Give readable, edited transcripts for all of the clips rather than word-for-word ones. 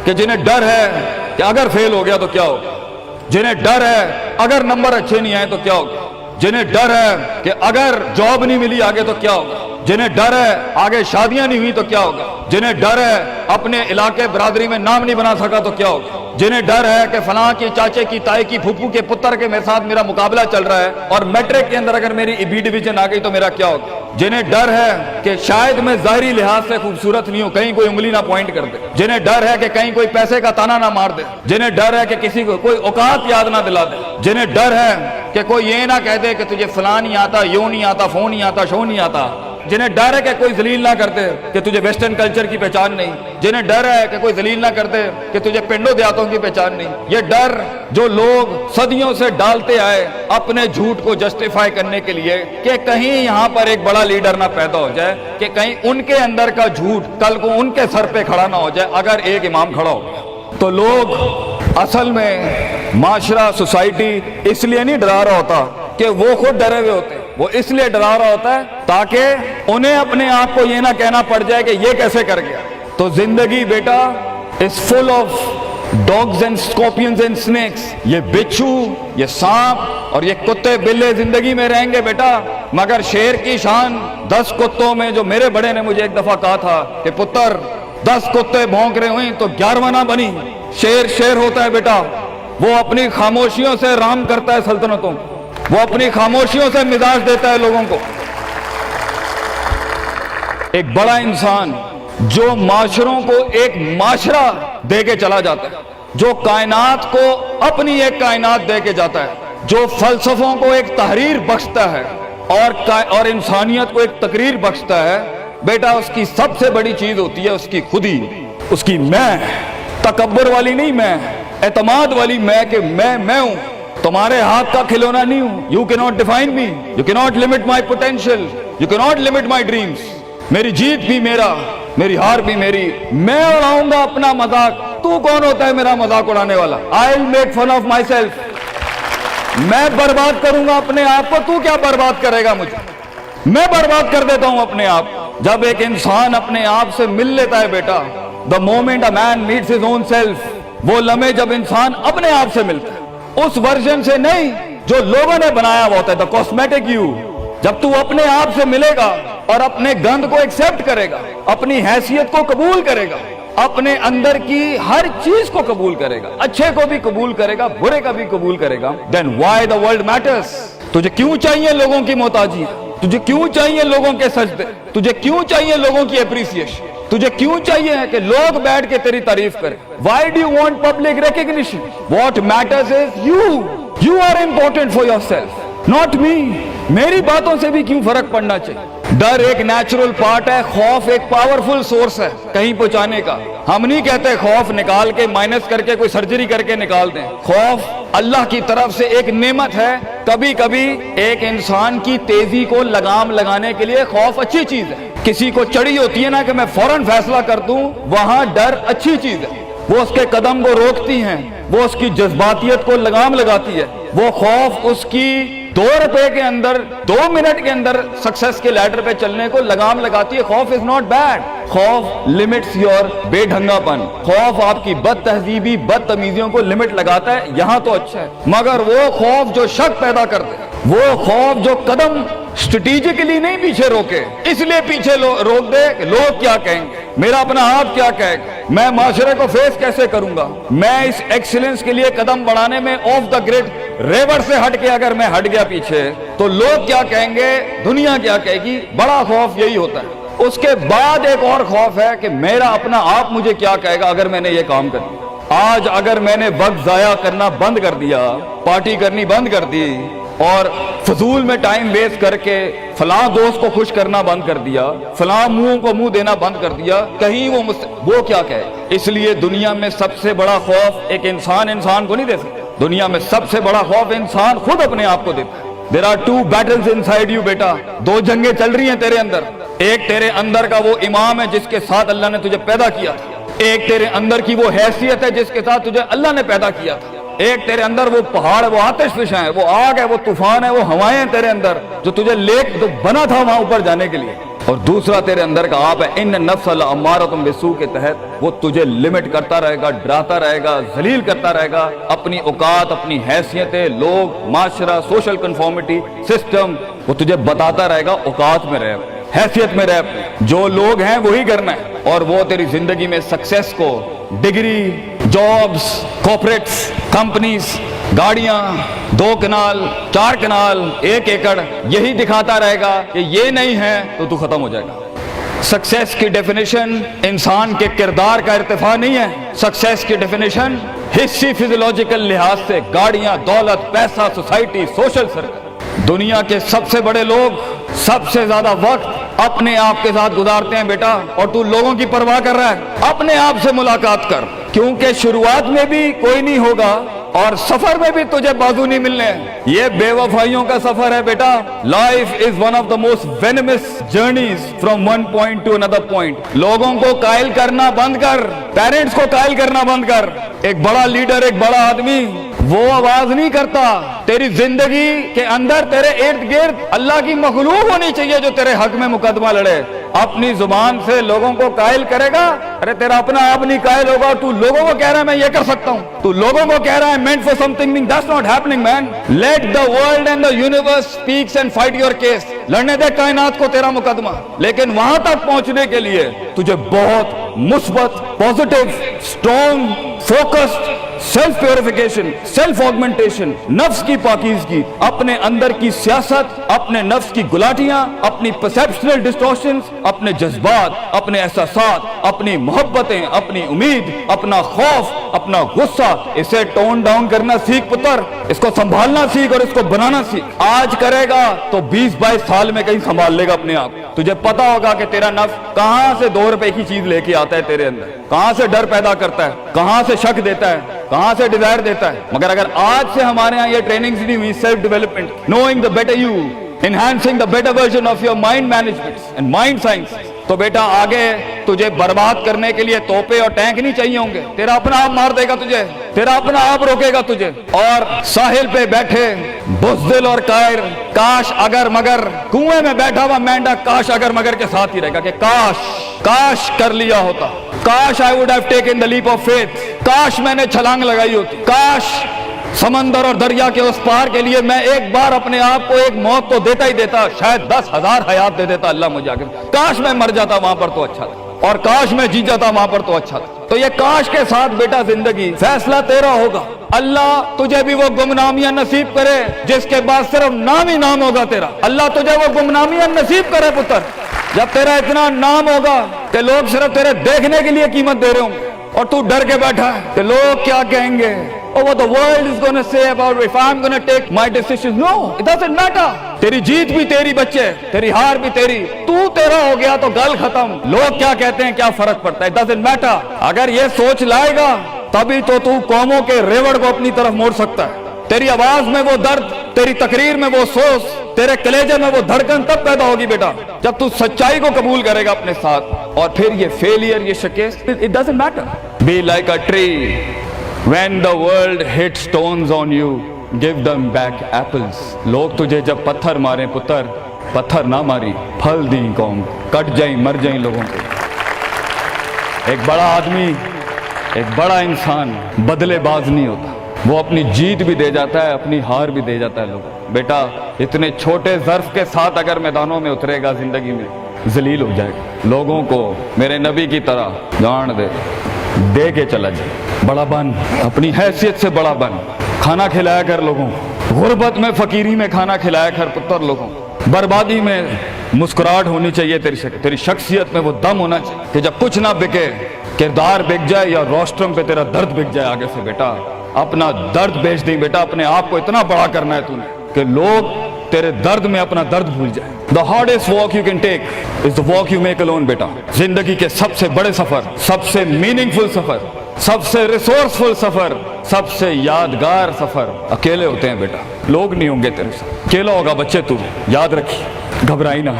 کہ جنہیں ڈر ہے کہ اگر فیل ہو گیا تو کیا ہوگا، جنہیں ڈر ہے اگر نمبر اچھے نہیں آئے تو کیا ہوگا، جنہیں ڈر ہے کہ اگر جاب نہیں ملی آگے تو کیا ہوگا، جنہیں ڈر ہے آگے شادیاں نہیں ہوئی تو کیا ہوگا، جنہیں ڈر ہے اپنے علاقے برادری میں نام نہیں بنا سکا تو کیا ہوگا، جنہیں ڈر ہے کہ فلاں کی چاچے کی تائی کی پھپھو کے پتر کے میرے ساتھ میرا مقابلہ چل رہا ہے اور میٹرک کے اندر اگر میری بی ڈویژن آ گئی تو میرا کیا ہوگا، جنہیں ڈر ہے کہ شاید میں ظاہری لحاظ سے خوبصورت نہیں ہوں، کہیں کوئی انگلی نہ پوائنٹ کر دے، جنہیں ڈر ہے کہ کہیں کوئی پیسے کا تانا نہ مار دے، جنہیں ڈر ہے کہ کسی کو کوئی اوقات یاد نہ دلا دے، جنہیں ڈر ہے کہ کوئی یہ نہ کہہ دے کہ تجھے فلاں نہیں آتا، یوں نہیں آتا، فون نہیں آتا، شو نہیں آتا، جنہیں ڈر ہے کہ کوئی ذلیل نہ کرتے کہ تجھے ویسٹرن کلچر کی پہچان نہیں، جنہیں ڈر ہے کہ کوئی ذلیل نہ کرتے کہ تجھے پنڈوں دیہاتوں کی پہچان نہیں، یہ ڈر جو لوگ صدیوں سے ڈالتے آئے اپنے جھوٹ کو جسٹیفائی کرنے کے لیے کہ کہیں یہاں پر ایک بڑا لیڈر نہ پیدا ہو جائے، کہ کہیں ان کے اندر کا جھوٹ کل کو ان کے سر پہ کھڑا نہ ہو جائے اگر ایک امام کھڑا ہو گیا، تو لوگ اصل میں معاشرہ سوسائٹی اس لیے نہیں ڈرا رہا ہوتا کہ وہ خود ڈرے ہوئے ہوتے، وہ اس لیے ڈرا رہا ہوتا ہے تاکہ انہیں اپنے آپ کو یہ نہ کہنا پڑ جائے کہ یہ کیسے کر گیا۔ تو زندگی بیٹا is full of dogs and scorpions and snakes، یہ بچھو، یہ سانپ اور یہ کتے بلے زندگی میں رہیں گے بیٹا، مگر شیر کی شان 10 کتوں میں، جو میرے بڑے نے مجھے ایک دفعہ کہا تھا کہ پتر 10 کتے بھونک رہے ہوئیں تو 11واں نہ بنی، شیر شیر ہوتا ہے بیٹا، وہ اپنی خاموشیوں سے رام کرتا ہے سلطنتوں، وہ اپنی خاموشیوں سے مزاج دیتا ہے لوگوں کو۔ ایک بڑا انسان جو معاشروں کو ایک معاشرہ دے کے چلا جاتا ہے، جو کائنات کو اپنی ایک کائنات دے کے جاتا ہے، جو فلسفوں کو ایک تحریر بخشتا ہے اور انسانیت کو ایک تقریر بخشتا ہے، بیٹا اس کی سب سے بڑی چیز ہوتی ہے اس کی خودی، اس کی میں، تکبر والی نہیں میں، اعتماد والی میں، کہ میں ہوں، تمہارے ہاتھ کا کھلونا نہیں ہوں، you cannot define me, you cannot limit my potential, you cannot limit my dreams، میری جیت بھی میرا، میری ہار بھی میری، میں اڑاؤں گا اپنا مذاق، تو کون ہوتا ہے میرا مذاق اڑانے والا، I'll make fun of myself، میں برباد کروں گا اپنے آپ کو، تو کیا برباد کرے گا مجھے، میں برباد کر دیتا ہوں اپنے آپ۔ جب ایک انسان اپنے آپ سے مل لیتا ہے بیٹا، the moment a man meets his own self، وہ لمحے جب انسان اپنے آپ سے ملتا ہے، اس ورژن سے نہیں جو لوگوں نے بنایا ہوا ہوتا ہے، the cosmetic you، جب تو اپنے آپ سے ملے گا اور اپنے گند کو ایکسپٹ کرے گا، اپنی حیثیت کو قبول کرے گا، اپنے اندر کی ہر چیز کو قبول کرے گا، اچھے کو بھی قبول کرے گا، برے کا بھی قبول کرے گا، then why the world matters، تجھے کیوں چاہیے لوگوں کی محتاجی، تجھے کیوں چاہیے لوگوں کے سجدے، تجھے کیوں چاہیے لوگوں کی اپریسیشن، تجھے کیوں چاہیے کہ لوگ بیٹھ کے تیری تعریف کریں، why do you want public recognition، what matters is you are important for yourself، not me، میری باتوں سے بھی کیوں فرق پڑنا چاہیے۔ ڈر ایک نیچرل پارٹ ہے، خوف ایک پاورفل سورس ہے کہیں پہنچانے کا۔ ہم نہیں کہتے خوف نکال کے مائنس کر کے کوئی سرجری کر کے نکال دیں، خوف اللہ کی طرف سے ایک نعمت ہے۔ کبھی کبھی ایک انسان کی تیزی کو لگام لگانے کے لیے خوف اچھی چیز ہے۔ کسی کو چڑھی ہوتی ہے نا کہ میں فوراً فیصلہ کر دوں، وہاں ڈر اچھی چیز ہے، وہ اس کے قدم کو روکتی ہیں، وہ اس کی جذباتیت کو لگام لگاتی ہے۔ وہ خوف اس کی 2 روپے کے اندر 2 منٹ کے اندر سکسس کے لیڈر پہ چلنے کو لگام لگاتی ہے۔ خوف از ناٹ بیڈ، خوف لمٹس یور بے ڈھنگا پن، خوف آپ کی بد تہذیبی بد تمیزیوں کو لمٹ لگاتا ہے، یہاں تو اچھا ہے۔ مگر وہ خوف جو شک پیدا کر دے، وہ خوف جو قدم اسٹریٹجکلی نہیں پیچھے روکے، اس لیے پیچھے روک دے کہ لوگ کیا کہیں گے، میرا اپنا آپ کیا کہے گا، میں معاشرے کو فیس کیسے کروں گا، میں اس ایکسیلنس کے لیے قدم بڑھانے میں آف دا گریڈ ریور سے ہٹ کے اگر میں ہٹ گیا پیچھے تو لوگ کیا کہیں گے، دنیا کیا کہے گی۔ بڑا خوف یہی ہوتا ہے۔ اس کے بعد ایک اور خوف ہے کہ میرا اپنا آپ مجھے کیا کہے گا اگر میں نے یہ کام کر دیا۔ آج اگر میں نے وقت ضائع کرنا بند کر دیا، پارٹی کرنی بند کر دی اور فضول میں ٹائم ویسٹ کر کے فلاں دوست کو خوش کرنا بند کر دیا، فلاں منہ کو منہ دینا بند کر دیا، کہیں وہ کیا کہے۔ اس لیے دنیا میں سب سے بڑا خوف ایک انسان کو نہیں دے سکتا، دنیا میں سب سے بڑا خوف انسان خود اپنے آپ کو دیتا ہے۔ There are 2 battles inside you بیٹا، 2 جنگیں چل رہی ہیں تیرے اندر۔ ایک تیرے اندر کا وہ امام ہے جس کے ساتھ اللہ نے تجھے پیدا کیا تھا، ایک تیرے اندر کی وہ حیثیت ہے جس کے ساتھ تجھے اللہ نے پیدا کیا تھا، ایک تیرے اندر وہ پہاڑ ہے، وہ آتش فشاں ہے، وہ آگ ہے، وہ طوفان ہے، وہ ہوائیں ہیں تیرے اندر جو تجھے تو بنا تھا وہاں اوپر جانے کے لیے۔ اور دوسرا تیرے اندر کا آپ ہے ان نفس الامارۃ بالسوء کے تحت وہ تجھے لمٹ کرتا رہے گا، ڈراتا رہے گا، ذلیل کرتا رہے گا، اپنی اوقات، اپنی حیثیتیں، لوگ، معاشرہ، سوشل کنفارمیٹی، سسٹم، وہ تجھے بتاتا رہے گا اوقات میں رہ، حیثیت میں رہ، جو لوگ ہیں وہی کرنا ہے، اور وہ تیری زندگی میں سکسیس کو ڈگری، جابز، کارپوریٹس، کمپنیز، گاڑیاں، 2 کنال، 4 کنال، 1 ایکڑ، یہی دکھاتا رہے گا کہ یہ نہیں ہے تو ختم ہو جائے گا۔ سکسیس کی ڈیفینیشن انسان کے کردار کا ارتفاع نہیں ہے، سکسیس کی ڈیفینیشن حصی فزیولوجیکل لحاظ سے گاڑیاں، دولت، پیسہ، سوسائٹی، سوشل سرکل۔ دنیا کے سب سے بڑے لوگ سب سے زیادہ وقت اپنے آپ کے ساتھ گزارتے ہیں بیٹا، اور تو لوگوں کی پرواہ کر رہا ہے، اپنے آپ سے ملاقات کر، کیونکہ شروعات میں بھی کوئی نہیں ہوگا اور سفر میں بھی تجھے بازو نہیں ملنے۔ یہ بے وفائیوں کا سفر ہے بیٹا۔ Life is one of the most venomous journeys from one point to another point. لوگوں کو قائل کرنا بند کر، پیرنٹس کو قائل کرنا بند کر۔ ایک بڑا لیڈر، ایک بڑا آدمی وہ آواز نہیں کرتا، تیری زندگی کے اندر تیرے ارد گرد اللہ کی مخلوق ہونی چاہیے جو تیرے حق میں مقدمہ لڑے۔ اپنی زبان سے لوگوں کو قائل کرے گا، ارے تیرا اپنا آپ نہیں قائل ہوگا، تو لوگوں کو کہہ رہا ہے میں یہ کر سکتا ہوں، تو لوگوں کو کہہ رہا ہے meant for something, that's not happening man. Let the world and the universe speaks and fight your case. لڑنے دے کائنات کو تیرا مقدمہ، لیکن وہاں تک پہنچنے کے لیے تجھے بہت مثبت، positive, strong, focused, self purification, self augmentation, نفس کی پاکیزگی، اپنے اندر کی سیاست، اپنے نفس کی گلاٹیاں، اپنی پرسیپشنل ڈسٹورشنز، اپنے جذبات، اپنے احساسات، اپنی محبتیں، اپنی امید، اپنا خوف، اپنا غصہ، اسے ٹون ڈاؤن کرنا سیکھ پتر، اس کو سنبھالنا سیکھ اور اس کو بنانا سیکھ۔ آج کرے گا تو 20-22 سال میں کہیں سنبھال لے گا اپنے آپ۔ تجھے پتا ہوگا کہ تیرا نفس کہاں سے 2 روپے کی چیز لے کے آتا ہے تیرے اندر، کہاں سے ڈر پیدا کرتا ہے، کہاں سے شک دیتا ہے، کہاں سے ڈیزائر دیتا ہے۔ مگر اگر آج سے ہمارے ہاں یہ ٹریننگز نہیں ہوئی، self development, knowing the better you, enhancing the better version of your mind management and mind science, تو بیٹا آگے تجھے برباد کرنے کے لیے توپے اور ٹینک نہیں چاہیے ہوں گے، تیرا اپنا آپ مار دے گا تجھے، تیرا اپنا آپ روکے گا تجھے۔ اور ساحل پہ بیٹھے بزدل اور قائر، کاش اگر مگر، کنویں میں بیٹھا ہوا مینڈک کاش اگر مگر کے ساتھ ہی رہے گا کہ کاش کر لیا ہوتا، کاش I would have taken the leap of faith، کاش میں نے چھلانگ لگائی ہوتی، کاش سمندر اور دریا کے اس پار کے لیے میں ایک بار اپنے آپ کو ایک موت تو دیتا ہی دیتا، شاید 10,000 حیات دے دیتا اللہ مجھے آگے، کاش میں مر جاتا وہاں پر تو اچھا تھا، اور کاش میں جی جاتا وہاں پر تو اچھا تھا۔ تو یہ کاش کے ساتھ بیٹا زندگی، فیصلہ تیرا ہوگا۔ اللہ تجھے بھی وہ گمنامیاں نصیب کرے جس کے بعد صرف نام ہی نام ہوگا تیرا، اللہ تجھے وہ گمنامیاں نصیب کرے پتر، جب تیرا اتنا نام ہوگا کہ لوگ صرف تیرے دیکھنے کے لیے قیمت دے رہے ہوں گے، اور تو ڈر کے بیٹھا ہے کہ لوگ کیا کہیں گے، or what the world is going to say about if I'm going to take my decisions. No, it doesn't matter. تیری جیت بھی تیری بچے، تیری ہار بھی تیری، تو تیرا ہو گیا تو گل ختم، لوگ کیا کہتے ہیں کیا فرق پڑتا ہے، it doesn't matter۔ اگر یہ سوچ لائے گا تبھی تو قوموں کے ریوڑ کو اپنی طرف موڑ سکتا ہے۔ تیری آواز میں وہ درد، تیری تقریر میں وہ سوز، تیرے کلیجے میں وہ دھڑکن تب پیدا ہوگی بیٹا جب تو سچائی کو قبول کرے گا اپنے ساتھ، اور پھر یہ فیلئر، یہ شکست، it doesn't matter۔ Be like a tree when the world hits stones on you, give them back apples۔ لوگ تجھے جب پتھر ماریں پتر، پتھر نہ ماری، پھل دیں قوم، کٹ جائیں مر جائیں لوگوں کو۔ ایک بڑا آدمی، ایک بڑا انسان بدلے باز نہیں ہوتا، وہ اپنی جیت بھی دے جاتا ہے، اپنی ہار بھی دے جاتا ہے لوگوں۔ بیٹا اتنے چھوٹے ظرف کے ساتھ اگر میدانوں میں اترے گا زندگی میں، ذلیل ہو جائے گا، لوگوں کو میرے نبی کی طرح جان دے کے چلا جائے، بڑا بن، اپنی حیثیت سے بڑا بن، کھانا کھلایا کر لوگوں، غربت میں فقیری میں کھانا کھلایا کر پتر لوگوں، بربادی میں مسکراہٹ ہونی چاہیے تیری شخصیت میں وہ دم ہونا چاہیے کہ جب کچھ نہ بکے، کردار بک جائے یا روسٹرم پہ تیرا درد بک جائے آگے سے، بیٹا اپنا درد بیچ دیں بیٹا، اپنے آپ کو اتنا بڑا کرنا ہے تم نے کہ لوگ تیرے درد میں اپنا درد بھول جائے۔ The hardest walk you can take is the walk you make alone بیٹا۔ زندگی کے سب سے بڑے سفر، سب سے میننگ فل سفر، سب سے ریسورسفل سفر، سب سے یادگار سفر اکیلے ہوتے ہیں بیٹا، لوگ نہیں ہوں گے تیرے ساتھ، اکیلا ہوگا بچے تو، یاد رکھیے، گھبرائی نہ۔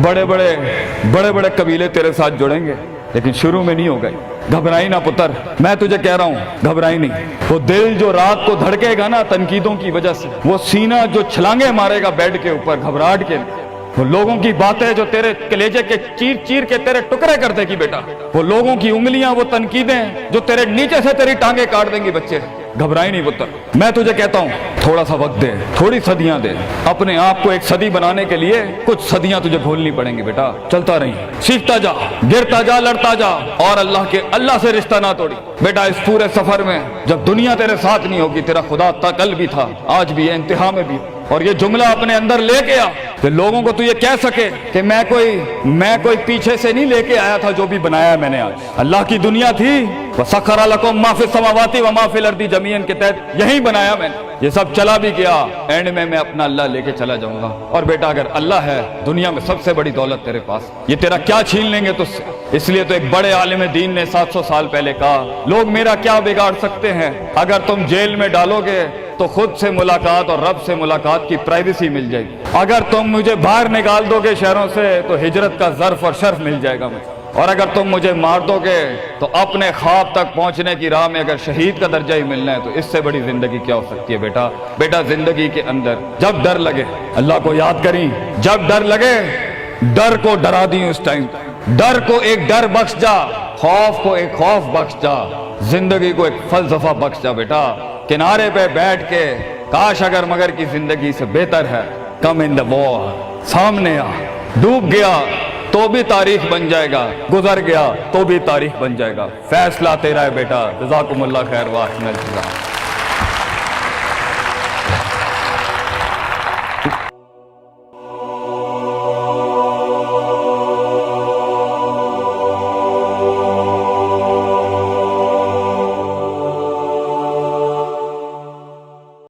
بڑے بڑے قبیلے تیرے ساتھ جڑیں گے لیکن شروع میں نہیں ہوگا، گھبرائی نہ پتر، میں تجھے کہہ رہا ہوں گھبرائی نہیں۔ وہ دل جو رات کو دھڑکے گا نا تنقیدوں کی وجہ سے، وہ سینہ جو چھلانگے مارے گا بیڈ کے اوپر گھبراہٹ کے، وہ لوگوں کی باتیں جو تیرے کلیجے کے چیر چیر کے تیرے ٹکڑے کر دے گی بیٹا، وہ لوگوں کی انگلیاں، وہ تنقیدیں جو تیرے نیچے سے تیری ٹانگیں کاٹ دیں گی بچے، گھبرائی نہیں پتر۔ میں تجھے کہتا ہوں تھوڑا سا وقت دے، تھوڑی صدیاں دے، اپنے آپ کو ایک صدی بنانے کے لیے کچھ صدیاں تجھے گھولنی پڑیں گی بیٹا، چلتا رہی، سیکھتا جا، گرتا جا، لڑتا جا، اور اللہ سے رشتہ نہ توڑی بیٹا۔ اس پورے سفر میں جب دنیا تیرے ساتھ نہیں ہوگی، تیرا خدا تھا، کل بھی تھا، آج بھی ہے، انتہا میں بھی، اور یہ جملہ اپنے اندر لے کے آ کہ لوگوں کو تو یہ کہہ سکے کہ میں کوئی پیچھے سے نہیں لے کے آیا تھا، جو بھی بنایا میں نے آج اللہ کی دنیا تھی، وَسَخَّرَ لَكُم مَّا فِي السَّمَاوَاتِ وَمَا فِي الْأَرْضِ جَمِيعًا کے تحت یہی بنایا میں نے، یہ سب چلا بھی گیا، اینڈ میں اپنا اللہ لے کے چلا جاؤں گا۔ اور بیٹا اگر اللہ ہے دنیا میں سب سے بڑی دولت تیرے پاس، یہ تیرا کیا چھین لیں گے تجھ سے؟ اس لیے تو ایک بڑے عالم دین نے 700 سال پہلے کہا، لوگ میرا کیا بگاڑ سکتے ہیں؟ اگر تم جیل میں ڈالو گے تو خود سے ملاقات اور رب سے ملاقات کی پرائیویسی مل جائے گی، اگر تم مجھے باہر نکال دو گے شہروں سے تو ہجرت کا ظرف اور شرف مل جائے گا مجھے، اور اگر تم مجھے مار دو گے تو اپنے خواب تک پہنچنے کی راہ میں اگر شہید کا درجہ ہی ملنا ہے تو اس سے بڑی زندگی کیا ہو سکتی ہے بیٹا زندگی کے اندر جب ڈر لگے اللہ کو یاد کریں، جب ڈر لگے ڈر کو ڈرا دیں، اس ٹائم ڈر کو ایک ڈر بخش جا، خوف کو ایک خوف بخش جا، زندگی کو ایک فلسفہ بخش جا بیٹا۔ کنارے پہ بیٹھ کے کاش اگر مگر کی زندگی سے بہتر ہے، کم ان دا وار، سامنے آ، ڈوب گیا تو بھی تاریخ بن جائے گا، گزر گیا تو بھی تاریخ بن جائے گا، فیصلہ تیرا ہے بیٹا۔ جزاکم اللہ خیر واحسن الجزاء۔